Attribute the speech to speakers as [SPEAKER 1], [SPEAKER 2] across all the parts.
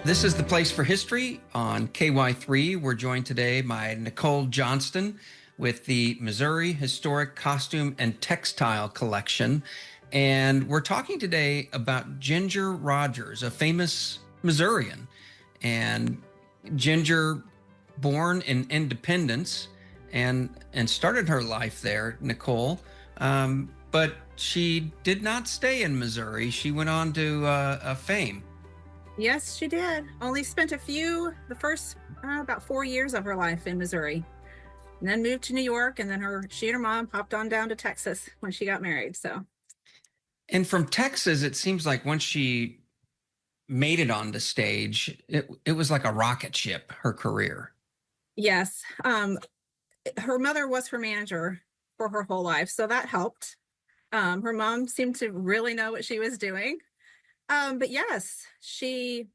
[SPEAKER 1] This is the Place for History on KY3. We're joined today by Nicole Johnston with the Missouri Historic Costume and Textile Collection. And we're talking today about Ginger Rogers, a famous Missourian. And Ginger, born in Independence and started her life there, Nicole. But she did not stay in Missouri. She went on to fame.
[SPEAKER 2] Yes, she did. Only spent the first about 4 years of her life in Missouri, and then moved to New York. And then she and her mom popped on down to Texas when she got married. So,
[SPEAKER 1] And from Texas, it seems like once she made it on the stage, it was like a rocket ship, her career.
[SPEAKER 2] yes, her mother was her manager for her whole life, so that helped. Her mom seemed to really know what she was doing. But yes, she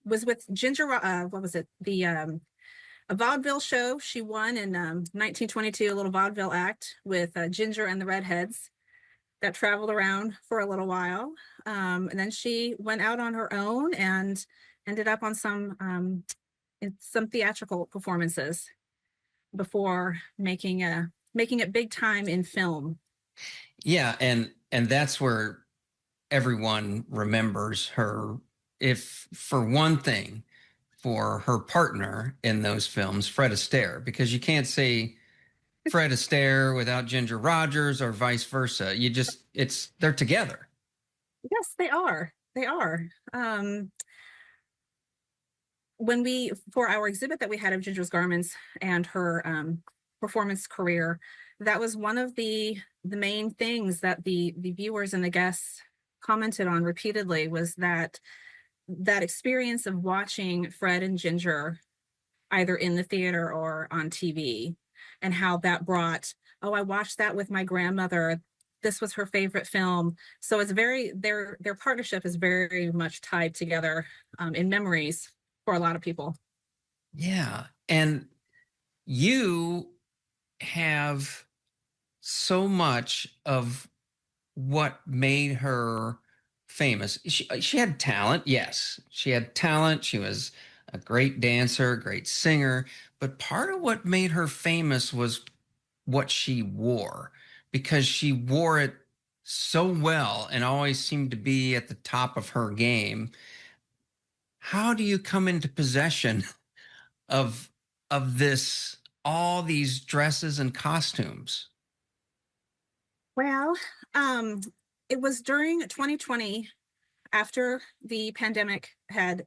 [SPEAKER 2] was with Ginger. What was it? A vaudeville show. She won in 1922, a little vaudeville act with Ginger and the Redheads that traveled around for a little while. And then she went out on her own and ended up on in some theatrical performances before making it big time in film.
[SPEAKER 1] Yeah, and that's where everyone remembers her, if for one thing, for her partner in those films, Fred Astaire, because you can't say Fred Astaire without Ginger Rogers or vice versa. They're together.
[SPEAKER 2] Yes, they are. They are. For our exhibit that we had of Ginger's garments and her performance career, that was one of the main things that the viewers and the guests commented on repeatedly, was that experience of watching Fred and Ginger either in the theater or on TV, and how that brought, oh, I watched that with my grandmother. This was her favorite film. So it's their partnership is very much tied together in memories for a lot of people.
[SPEAKER 1] Yeah. And you have so much of what made her famous. She had talent. Yes, she had talent. She was a great dancer, great singer. But part of what made her famous was what she wore, because she wore it so well and always seemed to be at the top of her game. How do you come into possession of this, all these dresses and costumes?
[SPEAKER 2] Well, um, it was during 2020, after the pandemic had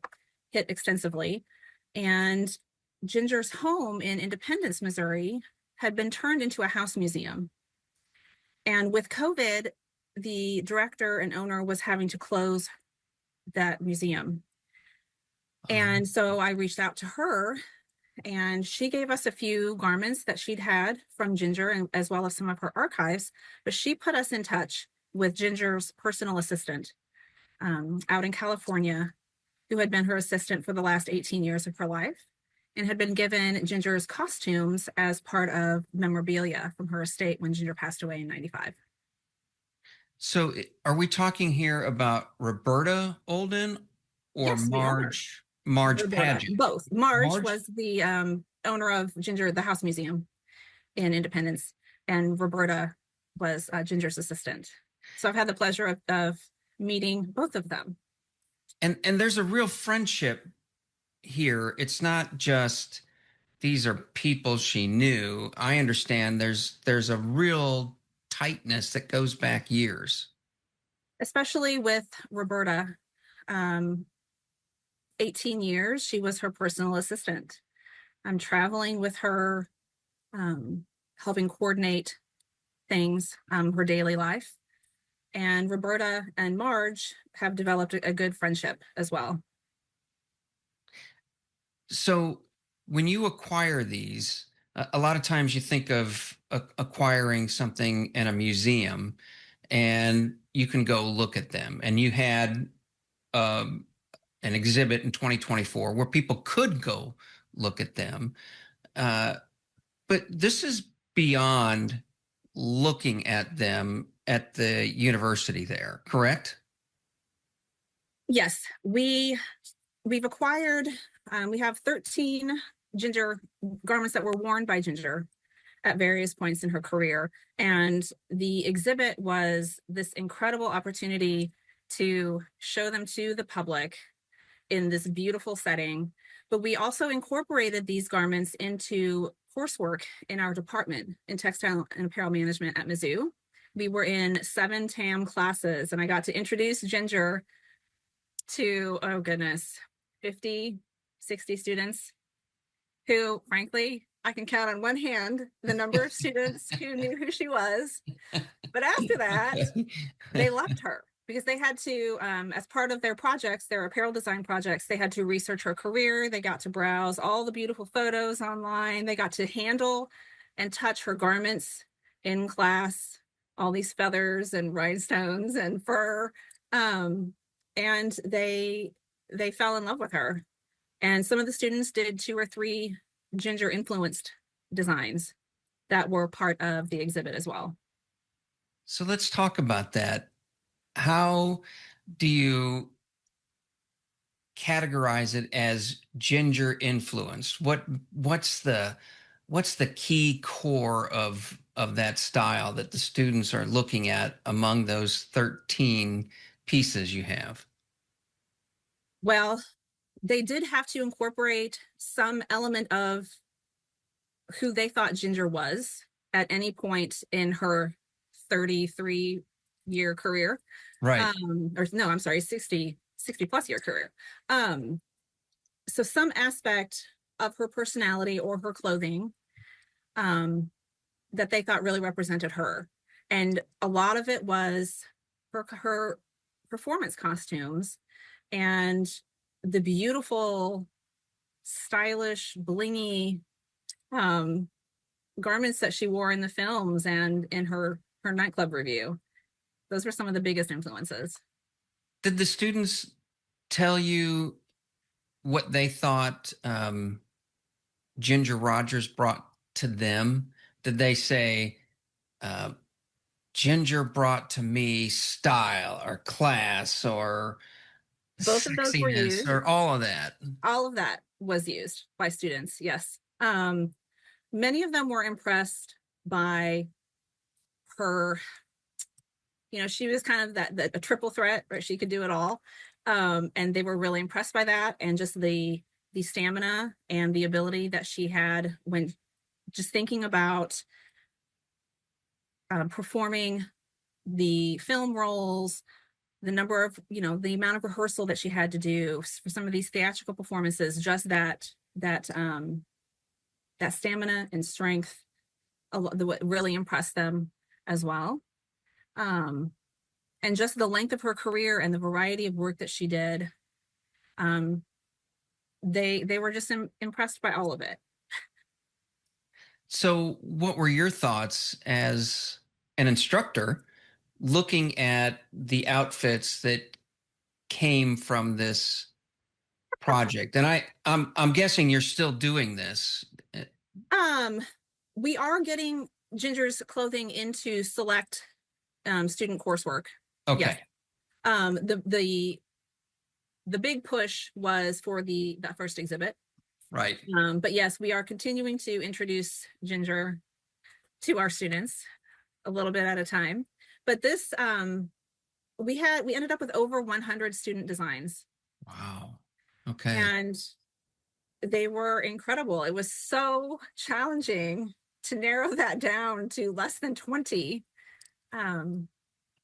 [SPEAKER 2] hit extensively, and Ginger's home in Independence, Missouri, had been turned into a house museum. And with COVID, the director and owner was having to close that museum. And so I reached out to her, and she gave us a few garments that she'd had from Ginger, and as well as some of her archives. But she put us in touch with Ginger's personal assistant out in California, who had been her assistant for the last 18 years of her life, and had been given Ginger's costumes as part of memorabilia from her estate when Ginger passed away in 95.
[SPEAKER 1] So are we talking here about Roberta Olden or
[SPEAKER 2] Yes, we are.
[SPEAKER 1] Marge
[SPEAKER 2] Roberta,
[SPEAKER 1] Paget?
[SPEAKER 2] both. Marge
[SPEAKER 1] Marge?
[SPEAKER 2] was the owner of the House Museum in Independence, and Roberta was Ginger's assistant. So I've had the pleasure of meeting both of them.
[SPEAKER 1] And there's a real friendship here. It's not just these are people she knew. I understand there's a real tightness that goes back years.
[SPEAKER 2] Especially with Roberta. Um, 18 years, she was her personal assistant. I'm traveling with her, helping coordinate things, her daily life. And Roberta and Marge have developed a good friendship as well.
[SPEAKER 1] So when you acquire these, a lot of times you think of acquiring something in a museum and you can go look at them. And you had um, an exhibit in 2024 where people could go look at them. Uh, but this is beyond looking at them at the university there, correct?
[SPEAKER 2] Yes, we we've acquired, we have 13 Ginger garments that were worn by Ginger at various points in her career. And the exhibit was this incredible opportunity to show them to the public in this beautiful setting. But we also incorporated these garments into coursework in our department in textile and apparel management at Mizzou. We were in 7 TAM classes, and I got to introduce Ginger to, oh goodness, 50, 60 students who, frankly, I can count on one hand the number of students who knew who she was. But after that, they loved her because they had to, as part of their projects, their apparel design projects, they had to research her career. They got to browse all the beautiful photos online. They got to handle and touch her garments in class, all these feathers and rhinestones and fur. And they fell in love with her. And some of the students did 2 or 3 Ginger influenced designs that were part of the exhibit as well.
[SPEAKER 1] So let's talk about that. How do you categorize it as Ginger influenced? What's the key core of that style that the students are looking at among those 13 pieces you have?
[SPEAKER 2] Well, they did have to incorporate some element of who they thought Ginger was at any point in her 33-year career.
[SPEAKER 1] Right.
[SPEAKER 2] Or no, I'm sorry, 60 plus year career. So some aspect of her personality or her clothing that they thought really represented her. And a lot of it was her performance costumes and the beautiful, stylish, blingy garments that she wore in the films and in her nightclub review. Those were some of the biggest influences.
[SPEAKER 1] Did the students tell you what they thought Ginger Rogers brought to them? Did they say, uh, Ginger brought to me style or class or
[SPEAKER 2] Both of those were
[SPEAKER 1] sexiness
[SPEAKER 2] used.
[SPEAKER 1] or all of that?
[SPEAKER 2] All of that was used by students, yes. Many of them were impressed by her, she was kind of that a triple threat, right? She could do it all. And they were really impressed by that, and just the stamina and the ability that she had when just thinking about performing the film roles, the number of, the amount of rehearsal that she had to do for some of these theatrical performances, just that stamina and strength really impressed them as well. And just the length of her career and the variety of work that she did, they were just impressed by all of it.
[SPEAKER 1] So, what were your thoughts as an instructor looking at the outfits that came from this project? And I'm guessing you're still doing this.
[SPEAKER 2] Um, we are getting Ginger's clothing into select student coursework. Yes.
[SPEAKER 1] Okay.
[SPEAKER 2] The big push was for that first exhibit.
[SPEAKER 1] Right.
[SPEAKER 2] But yes, we are continuing to introduce Ginger to our students a little bit at a time. But this, we ended up with over 100 student designs.
[SPEAKER 1] Wow. Okay.
[SPEAKER 2] And they were incredible. It was so challenging to narrow that down to less than 20,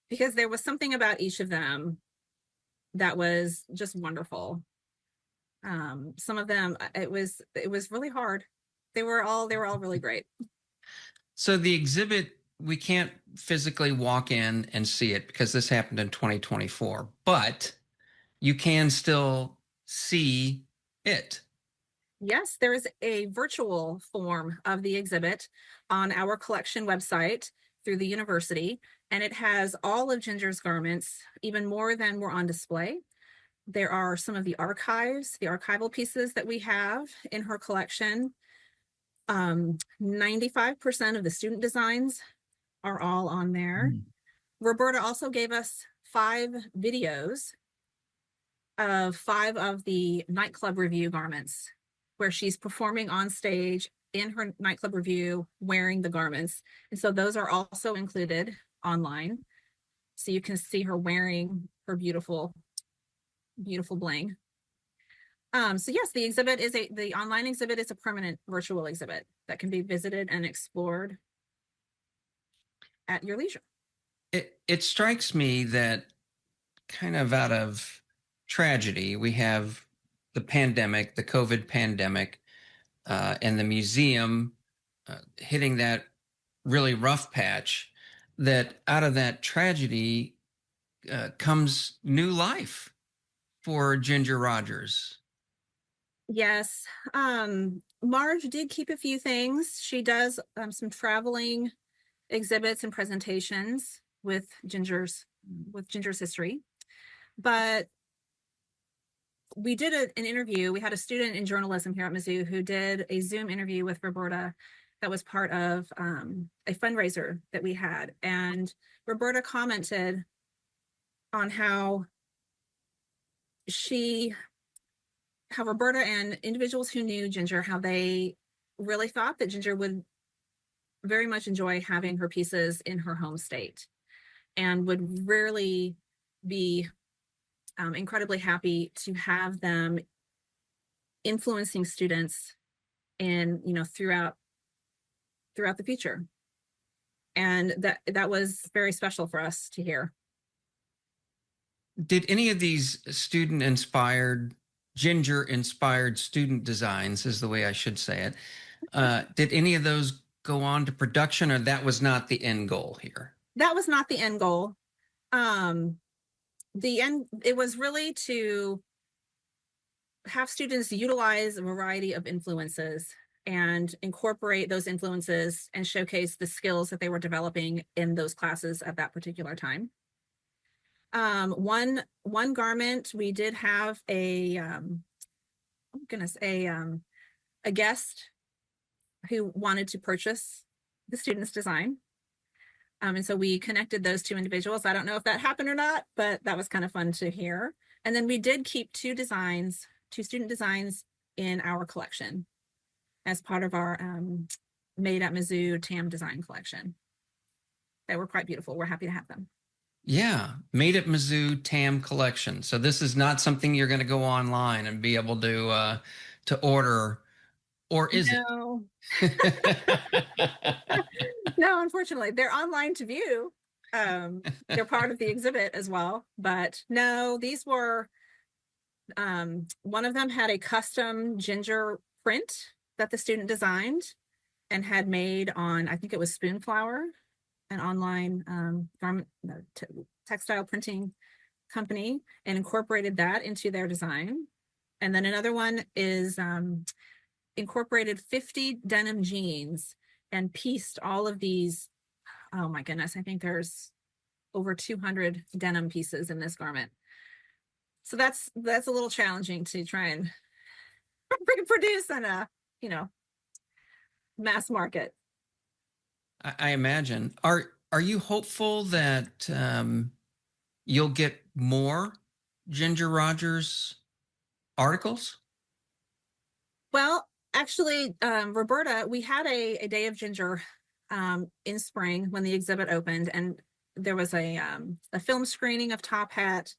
[SPEAKER 2] because there was something about each of them that was just wonderful. Some of them, it was really hard. They were all really great.
[SPEAKER 1] So the exhibit, we can't physically walk in and see it because this happened in 2024, but you can still see it.
[SPEAKER 2] Yes, there is a virtual form of the exhibit on our collection website through the university, and it has all of Ginger's garments, even more than were on display. There are some of the archival pieces that we have in her collection. 95% of the student designs are all on there. Roberta also gave us 5 videos of 5 of the nightclub review garments where she's performing on stage in her nightclub review wearing the garments. And so those are also included online. So you can see her wearing her beautiful, beautiful bling. So yes, the online exhibit is a permanent virtual exhibit that can be visited and explored at your leisure.
[SPEAKER 1] It strikes me that kind of out of tragedy, we have the pandemic, the COVID pandemic, and the museum hitting that really rough patch. That out of that tragedy comes new life for Ginger Rogers.
[SPEAKER 2] Yes. Marge did keep a few things. She does some traveling exhibits and presentations with Ginger's history. But we did an interview. We had a student in journalism here at Mizzou who did a Zoom interview with Roberta that was part of a fundraiser that we had. And Roberta commented on how Roberta and individuals who knew Ginger, how they really thought that Ginger would very much enjoy having her pieces in her home state and would really be incredibly happy to have them influencing students in, throughout the future. And that was very special for us to hear.
[SPEAKER 1] Did any of these Ginger inspired student designs, is the way I should say it, did any of those go on to production, or that was not the end goal here?
[SPEAKER 2] That was not the end goal. It was really to have students utilize a variety of influences and incorporate those influences and showcase the skills that they were developing in those classes at that particular time. One garment, we did have a guest who wanted to purchase the student's design. And so we connected those two individuals. I don't know if that happened or not, but that was kind of fun to hear. And then we did keep two student designs in our collection as part of our Made at Mizzou TAM design collection. They were quite beautiful. We're happy to have them.
[SPEAKER 1] Yeah, Made at Mizzou TAM collection. So this is not something you're going to go online and be able to order, or is
[SPEAKER 2] No.
[SPEAKER 1] it?
[SPEAKER 2] No, unfortunately, they're online to view. They're part of the exhibit as well, but no, these were one of them had a custom Ginger print that the student designed and had made on, I think it was Spoonflower, an online garment textile printing company, and incorporated that into their design. And then another one is incorporated 50 denim jeans and pieced all of these. Oh my goodness, I think there's over 200 denim pieces in this garment. So that's a little challenging to try and produce in a, mass market.
[SPEAKER 1] I imagine. Are you hopeful that you'll get more Ginger Rogers articles?
[SPEAKER 2] Well, actually, Roberta, we had a Day of Ginger in spring when the exhibit opened, and there was a film screening of Top Hat,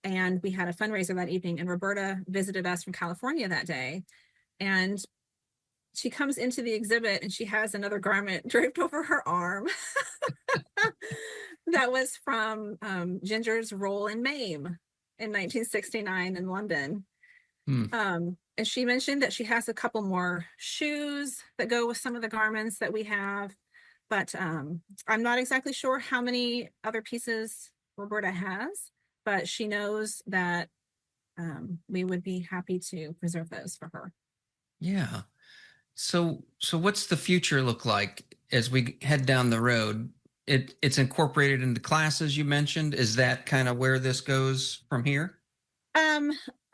[SPEAKER 2] and we had a fundraiser that evening, and Roberta visited us from California that day, and she comes into the exhibit and she has another garment draped over her arm that was from Ginger's role in MAME in 1969 in London. And she mentioned that she has a couple more shoes that go with some of the garments that we have, but I'm not exactly sure how many other pieces Roberta has, but she knows that we would be happy to preserve those for her.
[SPEAKER 1] Yeah. So what's the future look like as we head down the road? It's incorporated into classes you mentioned. Is that kind of where this goes from here?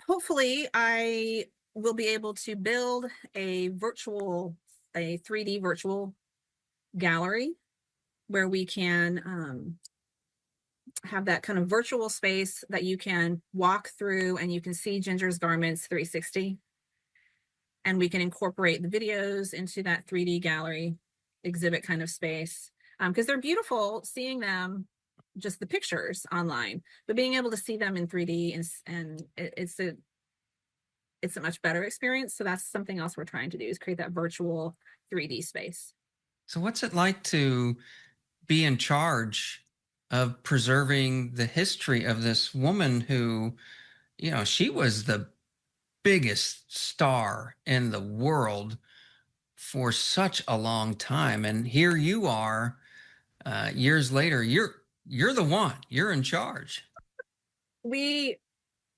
[SPEAKER 2] Hopefully I will be able to build a 3D virtual gallery where we can have that kind of virtual space that you can walk through and you can see Ginger's garments 360. And we can incorporate the videos into that 3D gallery exhibit kind of space. Because they're beautiful seeing them, just the pictures online, but being able to see them in 3D, and it's a much better experience. So that's something else we're trying to do, is create that virtual 3D space.
[SPEAKER 1] So, what's it like to be in charge of preserving the history of this woman who, she was the biggest star in the world for such a long time, and here you are, years later. You're the one. You're in charge.
[SPEAKER 2] We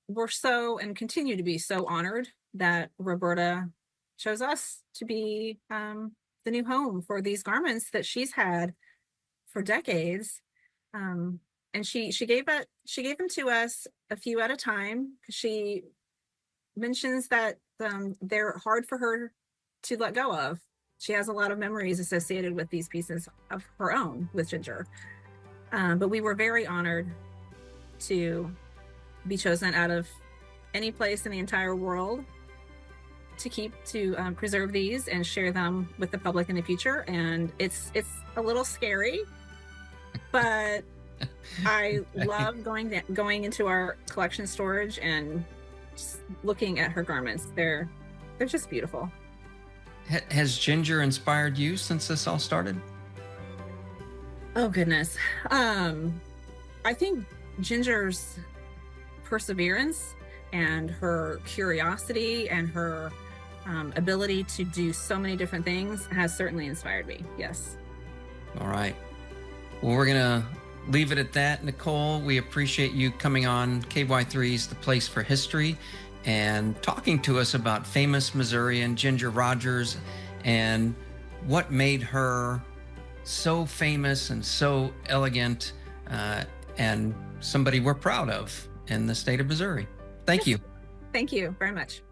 [SPEAKER 2] were so, and continue to be so, honored that Roberta chose us to be the new home for these garments that she's had for decades. And she gave them to us a few at a time, because she mentions that they're hard for her to let go of. She has a lot of memories associated with these pieces of her own with Ginger. But we were very honored to be chosen out of any place in the entire world to preserve these and share them with the public in the future. And it's a little scary, but I love going into our collection storage and just looking at her garments. They're just beautiful.
[SPEAKER 1] Has Ginger inspired you since this all started?
[SPEAKER 2] Oh goodness. I think Ginger's perseverance and her curiosity and her ability to do so many different things has certainly inspired me. Yes.
[SPEAKER 1] All right. Well, we're going to leave it at that, Nicole. We appreciate you coming on KY3's The Place for History and talking to us about famous Missourian Ginger Rogers and what made her so famous and so elegant, and somebody we're proud of in the state of Missouri. Thank you.
[SPEAKER 2] Thank you very much.